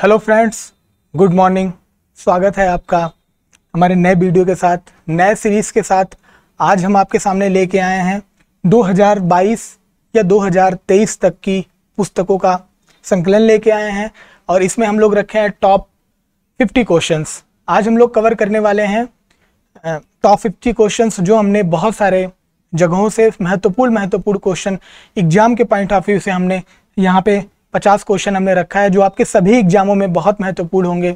Hello friends, good morning. स्वागत है आपका हमारे नए वीडियो के साथ, नए सीरीज़ के साथ। आज हम आपके सामने लेके आए हैं 2022 या 2023 तक की पुस्तकों का संकलन लेके आए हैं और इसमें हम लोग रखे हैं टॉप 50 क्वेश्चंस। आज हम लोग कवर करने वाले हैं टॉप 50 क्वेश्चंस जो हमने बहुत सारे जगहों से महत्वपूर्ण क्वेश्चन एग्जाम के पॉइंट ऑफ व्यू से हमने यहाँ पे 50 क्वेश्चन हमने रखा है जो आपके सभी एग्जामों में बहुत महत्वपूर्ण होंगे।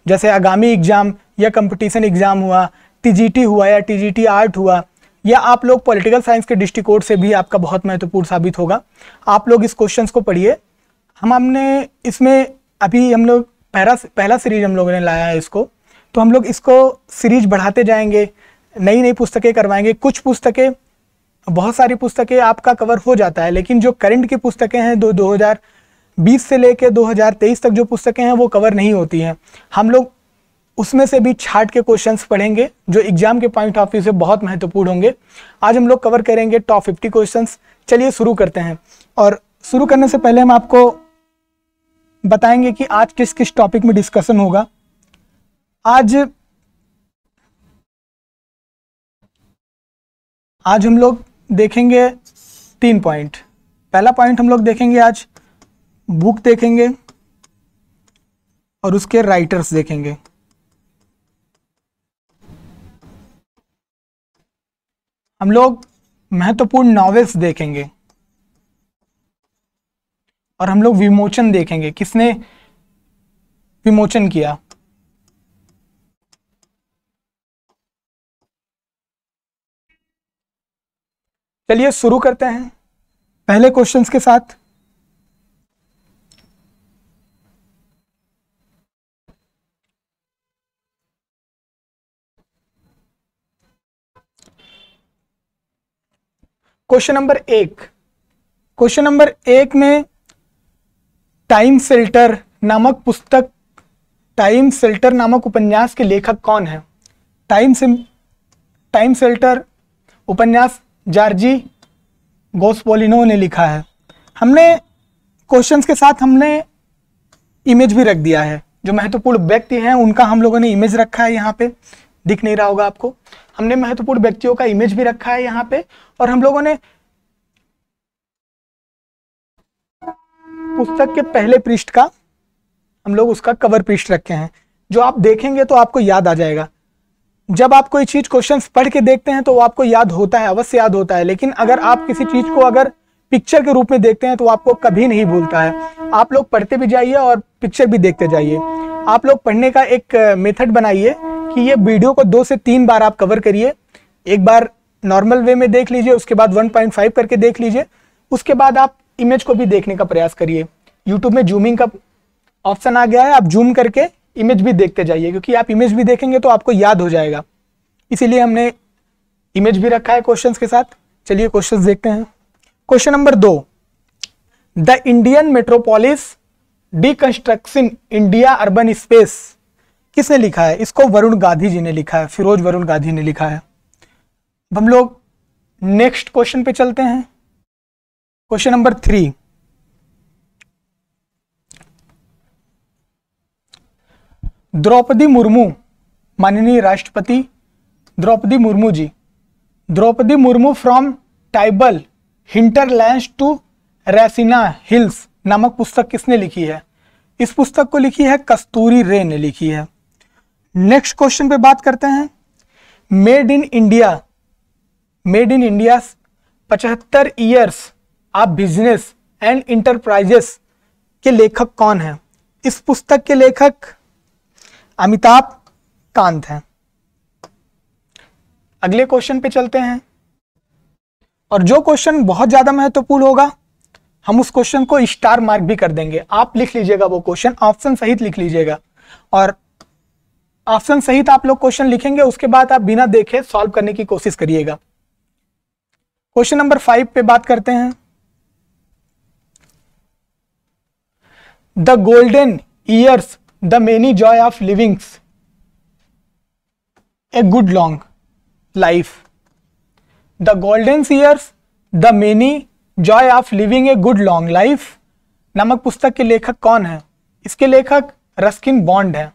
जैसे आगामी एग्जाम या कंपटीशन एग्जाम हुआ, टीजीटी हुआ या टीजीटी आर्ट हुआ, या आप लोग पॉलिटिकल साइंस के दृष्टिकोण से भी आपका बहुत महत्वपूर्ण साबित होगा। आप लोग इस क्वेश्चंस को पढ़िए। हमने इसमें अभी हम लोग पहला सीरीज हम लोगों ने लाया है इसको, तो हम लोग इसको सीरीज बढ़ाते जाएंगे, नई नई पुस्तकें करवाएंगे। कुछ पुस्तकें, बहुत सारी पुस्तकें आपका कवर हो जाता है, लेकिन जो करंट की पुस्तकें हैं 2020 से लेकर 2023 तक जो पुस्तकें हैं वो कवर नहीं होती हैं। हम लोग उसमें से भी छाट के क्वेश्चंस पढ़ेंगे जो एग्जाम के पॉइंट ऑफ व्यू से बहुत महत्वपूर्ण होंगे। आज हम लोग कवर करेंगे टॉप 50 क्वेश्चंस। चलिए शुरू करते हैं। और शुरू करने से पहले हम आपको बताएंगे कि आज किस किस टॉपिक में डिस्कशन होगा। आज हम लोग देखेंगे 3 पॉइंट। पहला पॉइंट हम लोग देखेंगे आज बुक देखेंगे और उसके राइटर्स देखेंगे। हम लोग महत्वपूर्ण नॉवेल्स देखेंगे और हम लोग विमोचन देखेंगे, किसने विमोचन किया। चलिए शुरू करते हैं पहले क्वेश्चंस के साथ। क्वेश्चन नंबर 1 में टाइम शेल्टर नामक उपन्यास के लेखक कौन है? टाइम शेल्टर उपन्यास जॉर्जी गोस्पोलिनो ने लिखा है। हमने क्वेश्चंस के साथ हमने इमेज भी रख दिया है। जो महत्वपूर्ण व्यक्ति हैं उनका हम लोगों ने इमेज रखा है, यहाँ पे दिख नहीं रहा होगा आपको। हमने महत्वपूर्ण व्यक्तियों का इमेज भी रखा है यहाँ पे, और हम लोगों ने पुस्तक के पहले पृष्ठ का हम लोग उसका कवर पृष्ठ रखे हैं, जो आप देखेंगे तो आपको याद आ जाएगा। जब आप कोई चीज क्वेश्चंस पढ़ के देखते हैं तो वो आपको याद होता है, अवश्य याद होता है, लेकिन अगर आप किसी चीज को अगर पिक्चर के रूप में देखते हैं तो आपको कभी नहीं भूलता है। आप लोग पढ़ते भी जाइए और पिक्चर भी देखते जाइए। आप लोग पढ़ने का एक मेथड बनाइए कि ये वीडियो को 2 से 3 बार आप कवर करिए। एक बार नॉर्मल वे में देख लीजिए, उसके बाद 1.5 करके देख लीजिए, उसके बाद आप इमेज को भी देखने का प्रयास करिए। यूट्यूब में जूमिंग का ऑप्शन आ गया है, आप जूम करके इमेज भी देखते जाइए, क्योंकि आप इमेज भी देखेंगे तो आपको याद हो जाएगा। इसीलिए हमने इमेज भी रखा है क्वेश्चंस के साथ। चलिए क्वेश्चंस देखते हैं। Question number 2, the Indian metropolis deconstruction India urban space किसने लिखा है? इसको वरुण गांधी जी ने लिखा है, फिरोज वरुण गांधी ने लिखा है। अब हम लोग नेक्स्ट क्वेश्चन पे चलते हैं। क्वेश्चन नंबर 3, द्रौपदी मुर्मू, माननीय राष्ट्रपति Draupadi Murmu ji, Draupadi Murmu from tribal hinterlands to Raisina hills नामक पुस्तक किसने लिखी है? इस पुस्तक को लिखी है कस्तूरी रे ने लिखी है। नेक्स्ट क्वेश्चन पे बात करते हैं। Made in India 75 years of business and enterprises के लेखक कौन है? इस पुस्तक के लेखक अमिताभ कांत हैं। अगले क्वेश्चन पे चलते हैं, और जो क्वेश्चन बहुत ज्यादा महत्वपूर्ण होगा हम उस क्वेश्चन को स्टार मार्क भी कर देंगे। आप लिख लीजिएगा वो क्वेश्चन, ऑप्शन सहित लिख लीजिएगा, और ऑप्शन सहित आप लोग क्वेश्चन लिखेंगे, उसके बाद आप बिना देखे सॉल्व करने की कोशिश करिएगा। क्वेश्चन नंबर 5 पे बात करते हैं। The golden years the many Joy of livings a good long life. The golden years the many Joy of living a good long life नामक पुस्तक के लेखक कौन है? इसके लेखक रस्किन बॉन्ड है।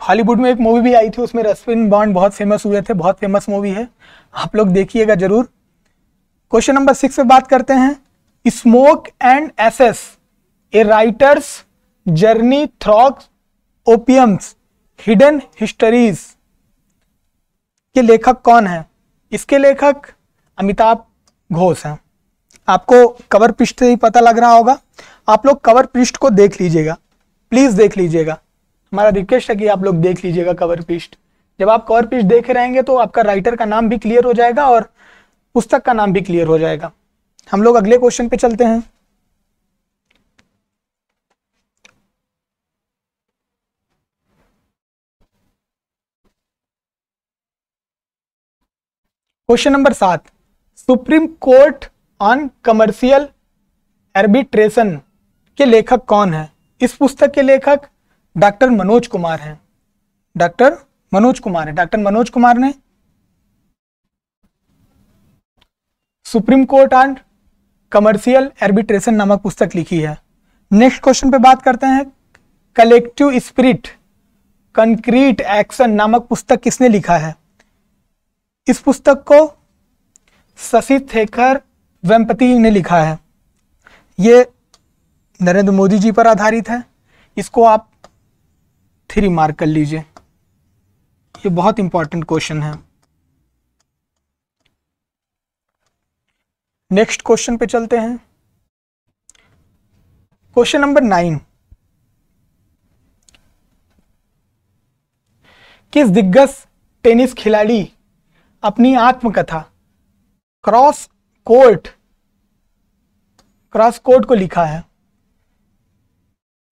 हॉलीवुड में एक मूवी भी आई थी, उसमें रस्किन बॉन्ड बहुत फेमस हुए थे, बहुत फेमस मूवी है, आप लोग देखिएगा जरूर। क्वेश्चन नंबर 6 पे बात करते हैं। Smoke and ashes a writer's journey through opium's hidden histories के लेखक कौन है? इसके लेखक अमिताभ घोष हैं। आपको कवर पृष्ठ से ही पता लग रहा होगा, आप लोग कवर पृष्ठ को देख लीजिएगा, प्लीज देख लीजिएगा, हमारा रिक्वेस्ट है कि आप लोग देख लीजिएगा कवर पृष्ठ। जब आप कवर पृष्ठ देख रहेंगे तो आपका राइटर का नाम भी क्लियर हो जाएगा और पुस्तक का नाम भी क्लियर हो जाएगा। हम लोग अगले क्वेश्चन पे चलते हैं। Question number 7, supreme court on commercial arbitration के लेखक कौन है? इस पुस्तक के लेखक डॉक्टर मनोज कुमार हैं। डॉक्टर मनोज कुमार है। डॉक्टर मनोज कुमार ने supreme court on commercial arbitration नामक पुस्तक लिखी है। नेक्स्ट क्वेश्चन पे बात करते हैं। कलेक्टिव स्पिरिट कंक्रीट एक्शन नामक पुस्तक किसने लिखा है? इस पुस्तक को शशि शेखर वेम्पति ने लिखा है। ये नरेंद्र मोदी जी पर आधारित है। इसको आप 3 मार्क कर लीजिए, ये बहुत इंपॉर्टेंट क्वेश्चन है। नेक्स्ट क्वेश्चन पे चलते हैं। क्वेश्चन नंबर 9, किस दिग्गज टेनिस खिलाड़ी अपनी आत्मकथा क्रॉस कोर्ट को लिखा है?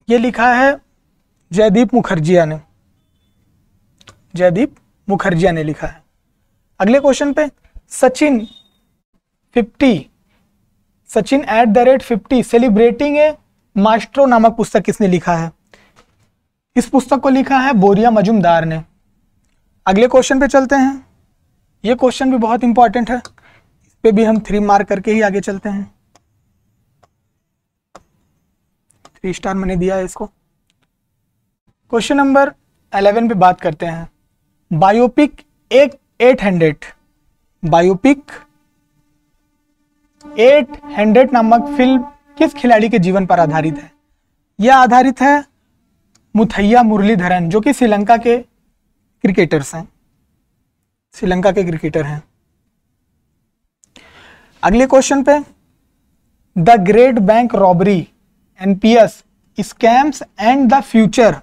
ये लिखा है जयदीप मुखर्जिया ने। जयदीप मुखर्जिया ने लिखा है। अगले क्वेश्चन पे, सचिन @50 सेलिब्रेटिंग ए मास्ट्रो नामक पुस्तक किसने लिखा है? इस पुस्तक को लिखा है बोरिया मजुमदार ने। अगले क्वेश्चन पे चलते हैं। ये क्वेश्चन भी बहुत इंपॉर्टेंट है, इस पे भी हम 3 मार्क करके ही आगे चलते हैं। 3 स्टार मैंने दिया है इसको। क्वेश्चन नंबर 11 पे बात करते हैं। बायोपिक 800 नामक फिल्म किस खिलाड़ी के जीवन पर आधारित है? यह आधारित है मुथैया मुरलीधरन, जो कि श्रीलंका के क्रिकेटर्स हैं, श्रीलंका के क्रिकेटर हैं। अगले क्वेश्चन पे, the great bank robbery NPS scams and the future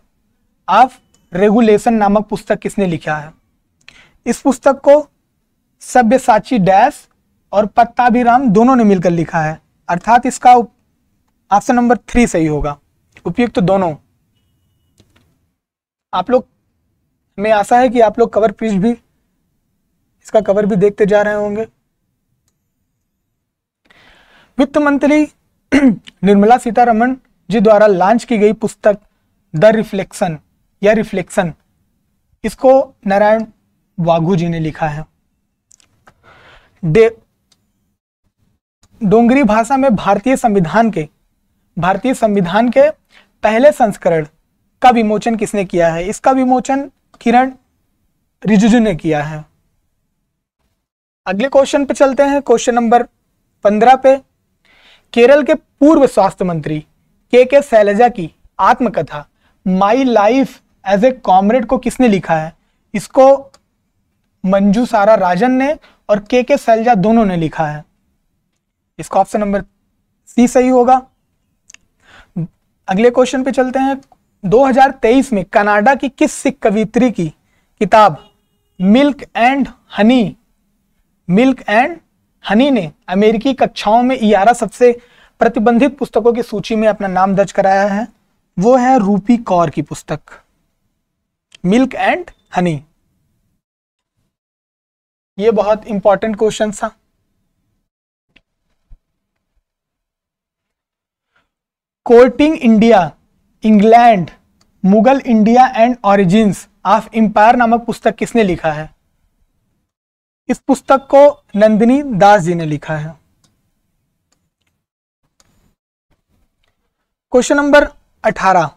of regulation नामक पुस्तक किसने लिखा है? इस पुस्तक को सब्यसाची डैश और पट्टाभिराम दोनों ने मिलकर लिखा है, अर्थात इसका ऑप्शन नंबर 3 सही होगा, उपयुक्त तो दोनों। आप लोग, हमें आशा है कि आप लोग कवर पृष्ठ भी, इसका कवर भी देखते जा रहे होंगे। वित्त मंत्री निर्मला सीतारमण जी द्वारा लॉन्च की गई पुस्तक द रिफ्लेक्शन या रिफ्लेक्शन, इसको नारायण वाघू जी ने लिखा है। डोंगरी भाषा में भारतीय संविधान के पहले संस्करण का विमोचन किसने किया है? इसका विमोचन किरण रिजिजू ने किया है। अगले क्वेश्चन पे चलते हैं। क्वेश्चन नंबर 15 पे, केरल के पूर्व स्वास्थ्य मंत्री के शैलजा की आत्मकथा my life as a comrade को किसने लिखा है? इसको मंजू सारा राजन ने और के शैलजा दोनों ने लिखा है। इसका ऑप्शन नंबर सी सही होगा। अगले क्वेश्चन पे चलते हैं। 2023 में कनाडा की किस सिख कवियत्री की किताब मिल्क एंड हनी ने अमेरिकी कक्षाओं में 11 सबसे प्रतिबंधित पुस्तकों की सूची में अपना नाम दर्ज कराया है? वो है रूपी कौर की पुस्तक मिल्क एंड हनी। ये बहुत इंपॉर्टेंट क्वेश्चन था। Courting India England Mughal India and origins of empire नामक पुस्तक किसने लिखा है? इस पुस्तक को नंदिनी दास जी ने लिखा है। क्वेश्चन नंबर 18,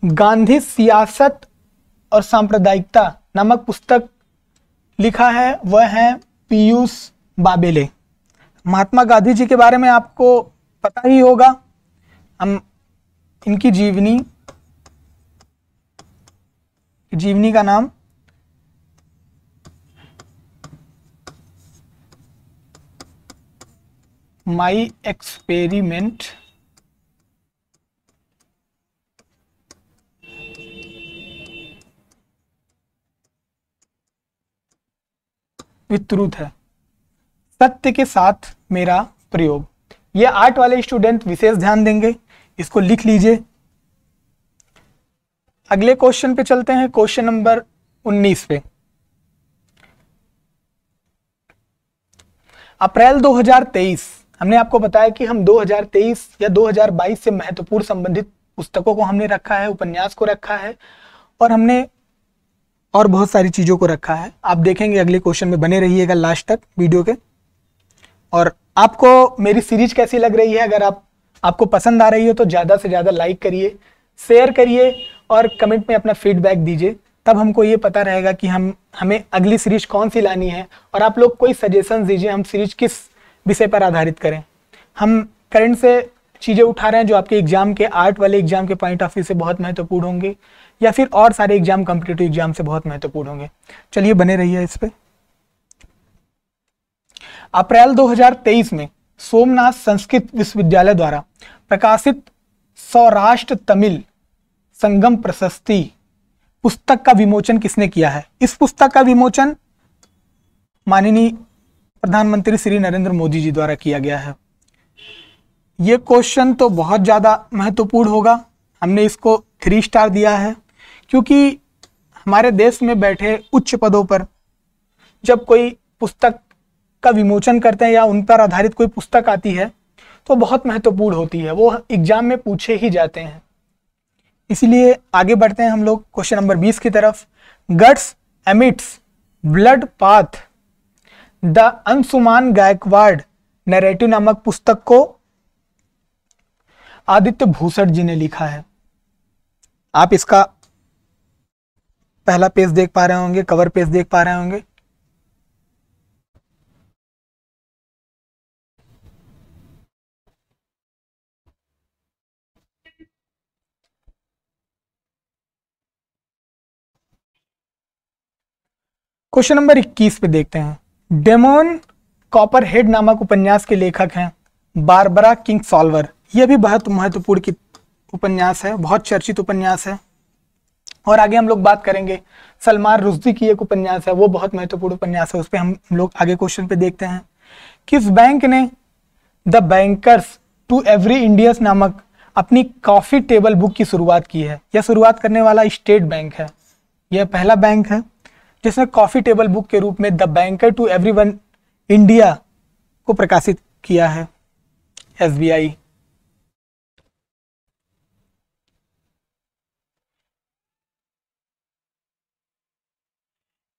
गांधी सियासत और सांप्रदायिकता नामक पुस्तक लिखा है वह है पीयूष बाबेले। महात्मा गांधी जी के बारे में आपको पता ही होगा, हम इनकी जीवनी का नाम माई एक्सपेरिमेंट विथ ट्रूथ है, सत्य के साथ मेरा प्रयोग। ये आर्ट वाले स्टूडेंट विशेष ध्यान देंगे, इसको लिख लीजिए। अगले क्वेश्चन पे चलते हैं, क्वेश्चन नंबर 19 पे। अप्रैल 2023, हमने आपको बताया कि हम 2023 या 2022 से महत्वपूर्ण संबंधित पुस्तकों को हमने रखा है, उपन्यास को रखा है, और हमने और बहुत सारी चीजों को रखा है। आप देखेंगे अगले क्वेश्चन में, बने रहिएगा लास्ट तक वीडियो के। और आपको मेरी सीरीज कैसी लग रही है? अगर आपको पसंद आ रही है तो ज़्यादा से ज़्यादा लाइक करिए, शेयर करिए और कमेंट में अपना फीडबैक दीजिए, तब हमको ये पता रहेगा कि हमें अगली सीरीज कौन सी लानी है। और आप लोग कोई सजेशन दीजिए, हम सीरीज किस विषय पर आधारित करें। हम करंट से चीज़ें उठा रहे हैं जो आपके एग्जाम के, आर्ट वाले एग्जाम के पॉइंट ऑफ व्यू से बहुत महत्वपूर्ण होंगे, या फिर और सारे एग्जाम, कॉम्पिटिटिव एग्जाम से बहुत महत्वपूर्ण होंगे। चलिए बने रहिए इस पे। अप्रैल 2023 में सोमनाथ संस्कृत विश्वविद्यालय द्वारा प्रकाशित सौराष्ट्र तमिल संगम प्रशस्ति पुस्तक का विमोचन किसने किया है? इस पुस्तक का विमोचन माननीय प्रधानमंत्री श्री नरेंद्र मोदी जी द्वारा किया गया है। ये क्वेश्चन तो बहुत ज़्यादा महत्वपूर्ण होगा, हमने इसको 3 स्टार दिया है, क्योंकि हमारे देश में बैठे उच्च पदों पर जब कोई पुस्तक का विमोचन करते हैं या उन पर आधारित कोई पुस्तक आती है तो बहुत महत्वपूर्ण होती है, वो एग्जाम में पूछे ही जाते हैं। इसीलिए आगे बढ़ते हैं हम लोग क्वेश्चन नंबर 20 की तरफ। Guts amidst bloodbath the Anshuman Gaekwad narrative नामक पुस्तक को आदित्य भूषण जी ने लिखा है। आप इसका पहला पेज देख पा रहे होंगे, कवर पेज देख पा रहे होंगे। क्वेश्चन नंबर 21 पे देखते हैं। डेमोन कॉपरहेड नामक उपन्यास के लेखक हैं बारबरा किंगसॉल्वर। यह भी बहुत महत्वपूर्ण की उपन्यास है, बहुत चर्चित उपन्यास है। और आगे हम लोग बात करेंगे सलमान रुश्दी की एक उपन्यास है, वो बहुत महत्वपूर्ण उपन्यास है, उस पर हम लोग आगे क्वेश्चन पे देखते हैं। किस बैंक ने the bankers to every Indians नामक अपनी कॉफी टेबल बुक की शुरुआत की है? यह शुरुआत करने वाला स्टेट बैंक है। यह पहला बैंक है जिसने कॉफी टेबल बुक के रूप में the banker to everyone India को प्रकाशित किया है, SBI।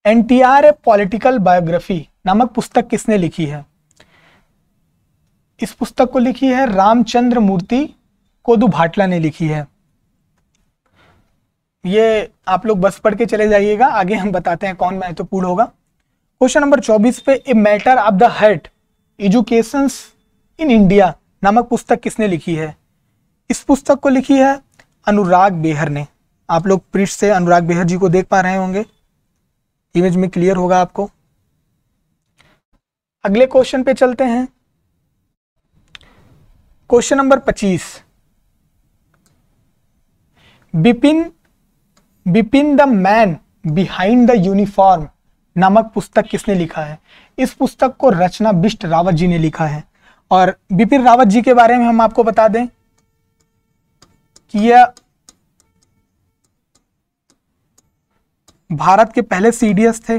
NTR a political biography नामक पुस्तक किसने लिखी है? इस पुस्तक को लिखी है रामचंद्र मूर्ति कोदू भाटला ने लिखी है। ये आप लोग बस पढ़ के चले जाइएगा, आगे हम बताते हैं कौन महत्वपूर्ण होगा। क्वेश्चन नंबर 24 पे a matter of the heart education in India नामक पुस्तक किसने लिखी है? इस पुस्तक को लिखी है अनुराग बेहर ने। आप लोग पृष्ठ से अनुराग बेहर जी को देख पा रहे होंगे, इमेज में क्लियर होगा आपको। अगले क्वेश्चन पे चलते हैं, question number 25। Bipin the man behind the uniform नामक पुस्तक किसने लिखा है? इस पुस्तक को रचना बिष्ट रावत जी ने लिखा है। और बिपिन रावत जी के बारे में हम आपको बता दें कि यह भारत के पहले CDS थे।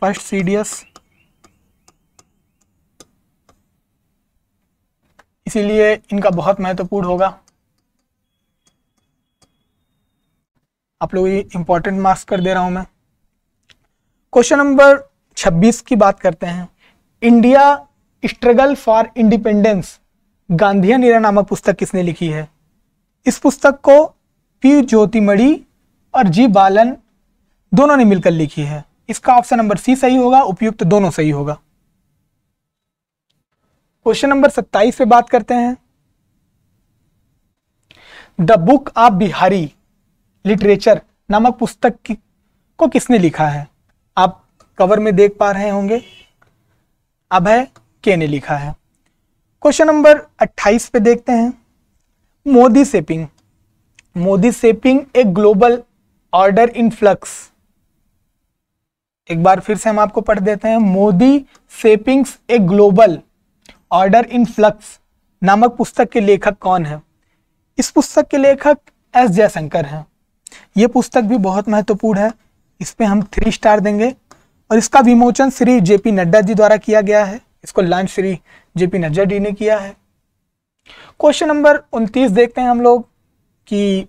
फर्स्ट CDS, इसीलिए इनका बहुत महत्वपूर्ण होगा। आप लोग ये इंपॉर्टेंट मार्क्स कर दे रहा हूं मैं। क्वेश्चन नंबर 26 की बात करते हैं। India struggle for independence Gandhian era नामक पुस्तक किसने लिखी है? इस पुस्तक को पी ज्योतिमणि और जी बालन दोनों ने मिलकर लिखी है। इसका ऑप्शन नंबर सी सही होगा, उपयुक्त दोनों सही होगा। क्वेश्चन नंबर 27 पे बात करते हैं। The book of Bihari literature नामक पुस्तक को किसने लिखा है? आप कवर में देख पा रहे होंगे, अभय के ने लिखा है। क्वेश्चन नंबर 28 पे देखते हैं। Modi shaping, Modi shaping a global order in flux, एक बार फिर से हम आपको पढ़ देते हैं। Modi शेपिंग्स a global order in flux नामक पुस्तक के लेखक कौन है? इस पुस्तक के लेखक एस जयशंकर हैं। यह पुस्तक भी बहुत महत्वपूर्ण है, इस पे हम 3 स्टार देंगे। और इसका विमोचन श्री जेपी नड्डा जी द्वारा किया गया है। इसको लॉन्च श्री जेपी नड्डा जी ने किया है। क्वेश्चन नंबर 29 देखते हैं हम लोग कि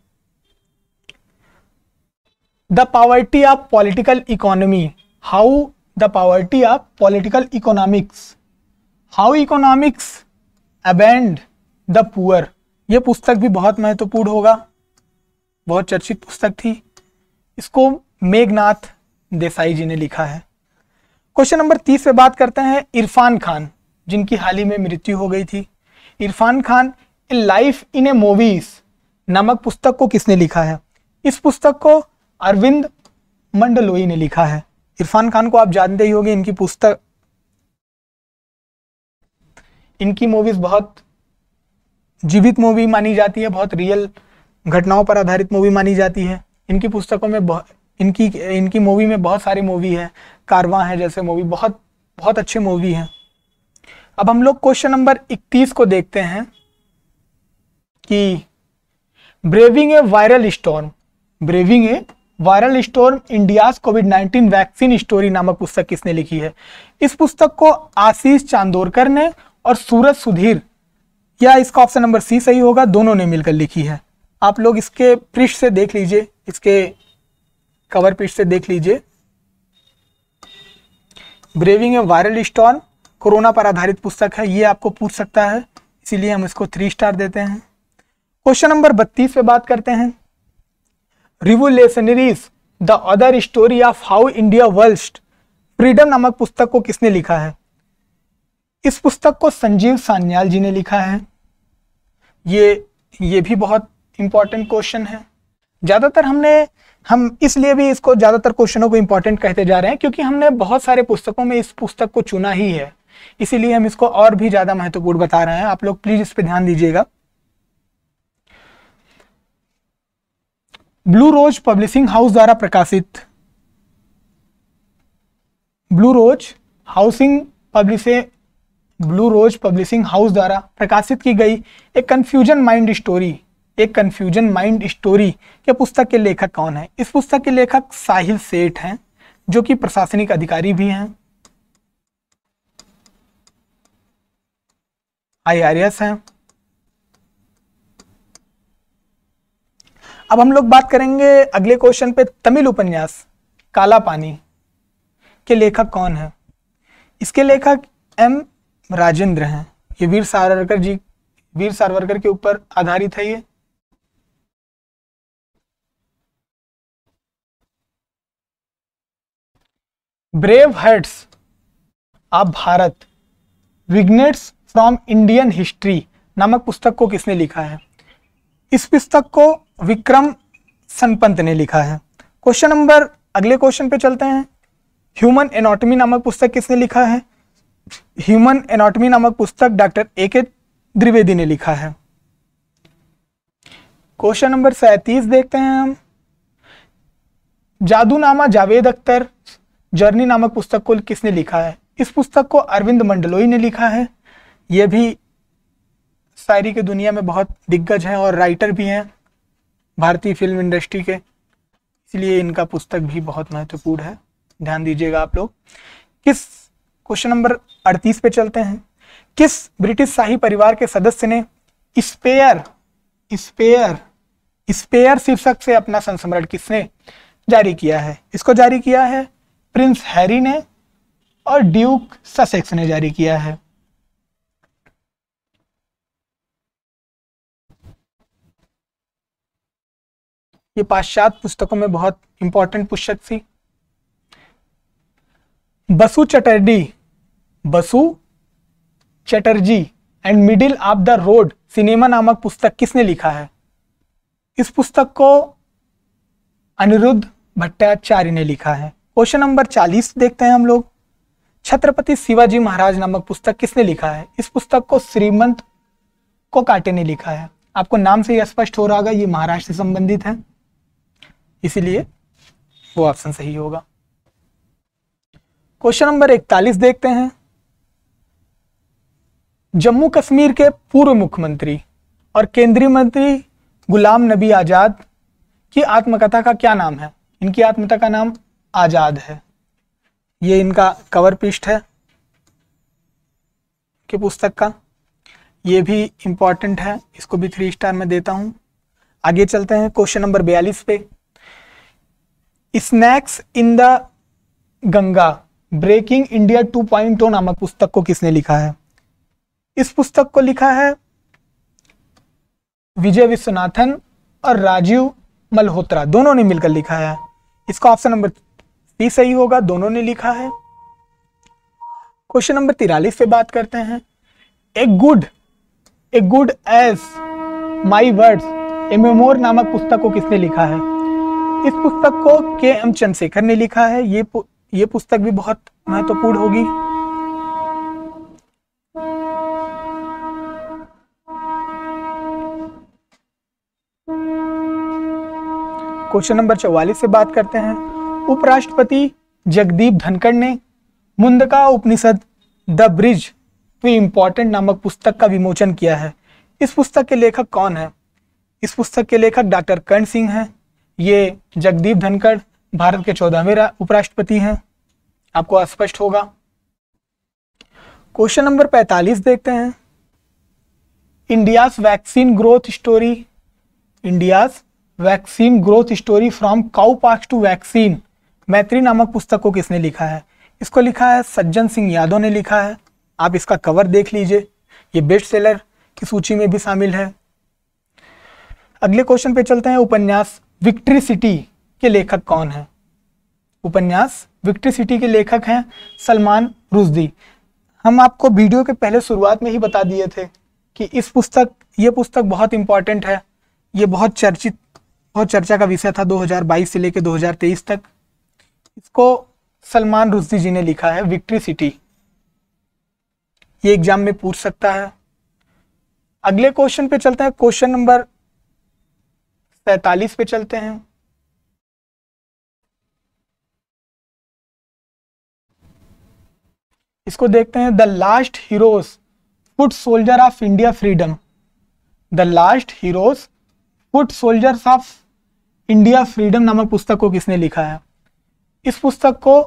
the poverty of political economy, how the poverty of political economics, how economics abandoned the poor. यह पुस्तक भी बहुत महत्वपूर्ण होगा, बहुत चर्चित पुस्तक थी। इसको मेघनाथ देसाई जी ने लिखा है। क्वेश्चन नंबर 30 पे बात करते हैं। इरफान खान, जिनकी हाल ही में मृत्यु हो गई थी, इरफान खान ए लाइफ इन ए मूवीज नामक पुस्तक को किसने लिखा है? इस पुस्तक को अरविंद मंडलोई ने लिखा है। इरफान खान को आप जानते ही होंगे, इनकी पुस्तक, इनकी मूवीज बहुत जीवित मूवी मानी जाती है, बहुत रियल घटनाओं पर आधारित मूवी मानी जाती है। इनकी पुस्तकों में इनकी मूवी में बहुत सारी मूवी है, कारवां है जैसे मूवी, बहुत बहुत अच्छे मूवी हैं। अब हम लोग क्वेश्चन नंबर 31 को देखते हैं कि ब्रेविंग ए वायरल स्टॉर्म, ब्रेविंग ए वायरल स्टॉर्म इंडियाज कोविड-19 वैक्सीन स्टोरी नामक पुस्तक किसने लिखी है? इस पुस्तक को आशीष चांदोरकर ने और सूरज सुधीर, या इसका ऑप्शन नंबर सी सही होगा, दोनों ने मिलकर लिखी है। आप लोग इसके पृष्ठ से देख लीजिए, इसके कवर पृष्ठ से देख लीजिए। ब्रेविंग ए वायरल स्टॉर्म कोरोना पर आधारित पुस्तक है, ये आपको पूछ सकता है, इसीलिए हम इसको 3 स्टार देते हैं। क्वेश्चन नंबर 32 पे बात करते हैं। Revolutionaries the other story of how India world freedom नामक पुस्तक को किसने लिखा है? इस पुस्तक को संजीव सान्याल जी ने लिखा है। ये भी बहुत इंपॉर्टेंट क्वेश्चन है। ज्यादातर हम इसलिए भी इसको ज्यादातर क्वेश्चनों को इंपॉर्टेंट कहते जा रहे हैं क्योंकि हमने बहुत सारे पुस्तकों में इस पुस्तक को चुना ही है, इसीलिए हम इसको और भी ज्यादा महत्वपूर्ण बता रहे हैं। आप लोग प्लीज इस पे ध्यान दीजिएगा। ब्लू रोज पब्लिशिंग हाउस द्वारा प्रकाशित, ब्लू रोज पब्लिशिंग हाउस द्वारा प्रकाशित की गई एक कंफ्यूजन माइंड स्टोरी के पुस्तक के लेखक कौन है? इस पुस्तक के लेखक साहिल सेठ हैं, जो कि प्रशासनिक अधिकारी भी हैं, IRS हैं। अब हम लोग बात करेंगे अगले क्वेश्चन पे। तमिल उपन्यास काला पानी के लेखक कौन है? इसके लेखक M राजेंद्र हैं। ये वीर सावरकर के ऊपर आधारित है। ये brave hearts of Bharat vignettes from Indian history नामक पुस्तक को किसने लिखा है? इस पुस्तक को विक्रम सनपंत ने लिखा है। अगले क्वेश्चन पे चलते हैं। ह्यूमन एनाटॉमी नामक पुस्तक किसने लिखा है? ह्यूमन एनाटॉमी नामक पुस्तक डॉक्टर AK द्विवेदी ने लिखा है। क्वेश्चन नंबर 37 देखते हैं हम। जादूनामा जावेद अख्तर जर्नी नामक पुस्तक को किसने लिखा है? इस पुस्तक को अरविंद मंडलोई ने लिखा है। यह भी शायरी की दुनिया में बहुत दिग्गज हैं और राइटर भी हैं भारतीय फिल्म इंडस्ट्री के, इसलिए इनका पुस्तक भी बहुत महत्वपूर्ण है, ध्यान दीजिएगा आप लोग। क्वेश्चन नंबर 38 पे चलते हैं। किस ब्रिटिश शाही परिवार के सदस्य ने स्पेयर शीर्षक से अपना संस्मरण किसने जारी किया है? इसको जारी किया है प्रिंस हैरी ने, और ड्यूक ससेक्स ने जारी किया है। ये पाश्चात्य पुस्तकों में बहुत इंपॉर्टेंट पुस्तक थी। Basu Chatterjee and middle of the road cinema नामक पुस्तक किसने लिखा है? इस पुस्तक को अनिरुद्ध भट्टाचार्य ने लिखा है। क्वेश्चन नंबर 40 देखते हैं हम लोग। छत्रपति शिवाजी महाराज नामक पुस्तक किसने लिखा है? इस पुस्तक को श्रीमंत कोकाटे ने लिखा है। आपको नाम से ही स्पष्ट हो रहा होगा ये महाराष्ट्र से संबंधित है, इसीलिए वो ऑप्शन सही होगा। क्वेश्चन नंबर 41 देखते हैं। जम्मू कश्मीर के पूर्व मुख्यमंत्री और केंद्रीय मंत्री गुलाम नबी आजाद की आत्मकथा का क्या नाम है? इनकी आत्मकथा का नाम आजाद है। ये इनका कवर पृष्ठ है कि पुस्तक का, ये भी इंपॉर्टेंट है, इसको भी 3 स्टार में देता हूं। आगे चलते हैं क्वेश्चन नंबर 42 पे। Snakes in the Ganga breaking India 2.0 नामक पुस्तक को किसने लिखा है? इस पुस्तक को लिखा है विजय विश्वनाथन और राजीव मल्होत्रा, दोनों ने मिलकर लिखा है। इसका ऑप्शन नंबर 30 सही होगा, दोनों ने लिखा है। क्वेश्चन नंबर 43 पे बात करते हैं। A good as my words a memoir नामक पुस्तक को किसने लिखा है? इस पुस्तक को के.एम. चंद्रशेखर ने लिखा है। ये पुस्तक भी बहुत महत्वपूर्ण होगी। क्वेश्चन नंबर 44 से बात करते हैं। उपराष्ट्रपति जगदीप धनखड़ ने मुंडका उपनिषद द ब्रिज टू इम्पोर्टेंट नामक पुस्तक का विमोचन किया है। इस पुस्तक के लेखक कौन है? इस पुस्तक के लेखक डॉक्टर कर्ण सिंह हैं। ये जगदीप धनखड़ भारत के 14वें उपराष्ट्रपति हैं, आपको स्पष्ट होगा। क्वेश्चन नंबर 45 देखते हैं। India's vaccine growth story from cowpox to vaccine Maitri नामक पुस्तक को किसने लिखा है? इसको लिखा है सज्जन सिंह यादव ने लिखा है। आप इसका कवर देख लीजिए, ये बेस्ट सेलर की सूची में भी शामिल है। अगले क्वेश्चन पे चलते हैं। उपन्यास विक्ट्री सिटी के लेखक कौन है? उपन्यास विक्ट्री सिटी के लेखक हैं सलमान रुश्दी। हम आपको वीडियो के पहले शुरुआत में ही बता दिए थे कि ये पुस्तक बहुत इंपॉर्टेंट है। ये बहुत चर्चा का विषय था 2022 से लेकर 2023 तक। इसको सलमान रुश्दी जी ने लिखा है, विक्ट्री सिटी। ये एग्जाम में पूछ सकता है। अगले क्वेश्चन पे चलते हैं। क्वेश्चन नंबर 47 पे चलते हैं। इसको देखते हैं। The last heroes foot soldier of India freedom. The last heroes foot soldiers of India freedom नामक पुस्तक को किसने लिखा है? इस पुस्तक को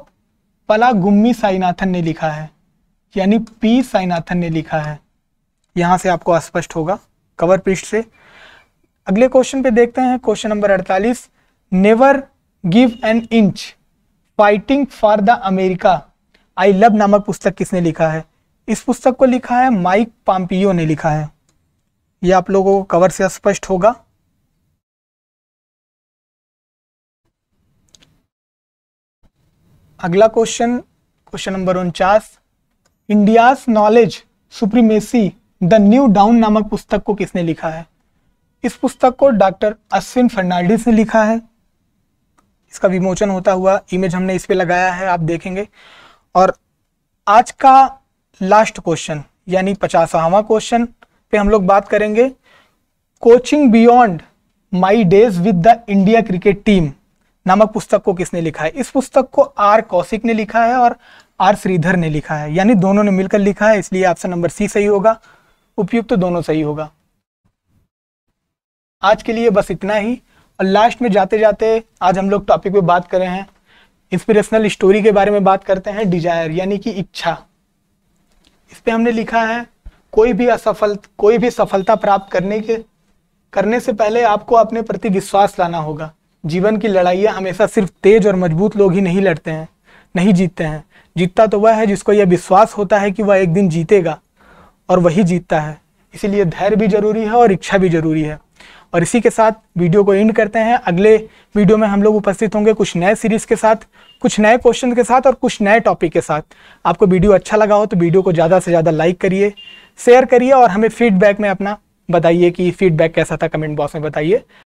पलागुम्मी साईनाथन ने लिखा है, यानी पी साईनाथन ने लिखा है। यहां से आपको स्पष्ट होगा कवर पृष्ठ से। अगले क्वेश्चन पे देखते हैं। Question number 48। Never give an inch fighting for the America I love नामक पुस्तक किसने लिखा है? इस पुस्तक को लिखा है माइक पॉम्पियो ने लिखा है। यह आप लोगों को कवर से स्पष्ट होगा। अगला question number 49। India's knowledge supremacy the new down नामक पुस्तक को किसने लिखा है? इस पुस्तक को डॉक्टर अश्विन फर्नांडिस ने लिखा है। इसका विमोचन होता हुआ इमेज हमने इस पे लगाया है, आप देखेंगे। और आज का लास्ट क्वेश्चन यानी 50वां क्वेश्चन पे हम लोग बात करेंगे। Coaching beyond my days with the India cricket team नामक पुस्तक को किसने लिखा है? इस पुस्तक को आर कौशिक ने लिखा है और आर श्रीधर ने लिखा है, यानी दोनों ने मिलकर लिखा है, इसलिए ऑप्शन नंबर सी सही होगा। उपयुक्त दोनों सही होगा। आज के लिए बस इतना ही। और लास्ट में जाते जाते आज हम लोग टॉपिक पे बात कर रहे हैं, इंस्पिरेशनल स्टोरी के बारे में बात करते हैं। डिजायर यानी कि इच्छा। इस पे हमने लिखा है कोई भी सफलता प्राप्त करने से पहले आपको अपने प्रति विश्वास लाना होगा। जीवन की लड़ाइयाँ हमेशा सिर्फ तेज और मजबूत लोग ही नहीं लड़ते हैं, नहीं जीतते हैं। जीतता तो वह है जिसको यह विश्वास होता है कि वह एक दिन जीतेगा, और वही जीतता है। इसीलिए धैर्य भी जरूरी है और इच्छा भी जरूरी है। और इसी के साथ वीडियो को एंड करते हैं। अगले वीडियो में हम लोग उपस्थित होंगे कुछ नए सीरीज के साथ, कुछ नए क्वेश्चन के साथ और कुछ नए टॉपिक के साथ। आपको वीडियो अच्छा लगा हो तो वीडियो को ज़्यादा से ज़्यादा लाइक करिए, शेयर करिए और हमें फीडबैक में अपना बताइए कि फीडबैक कैसा था, कमेंट बॉक्स में बताइए।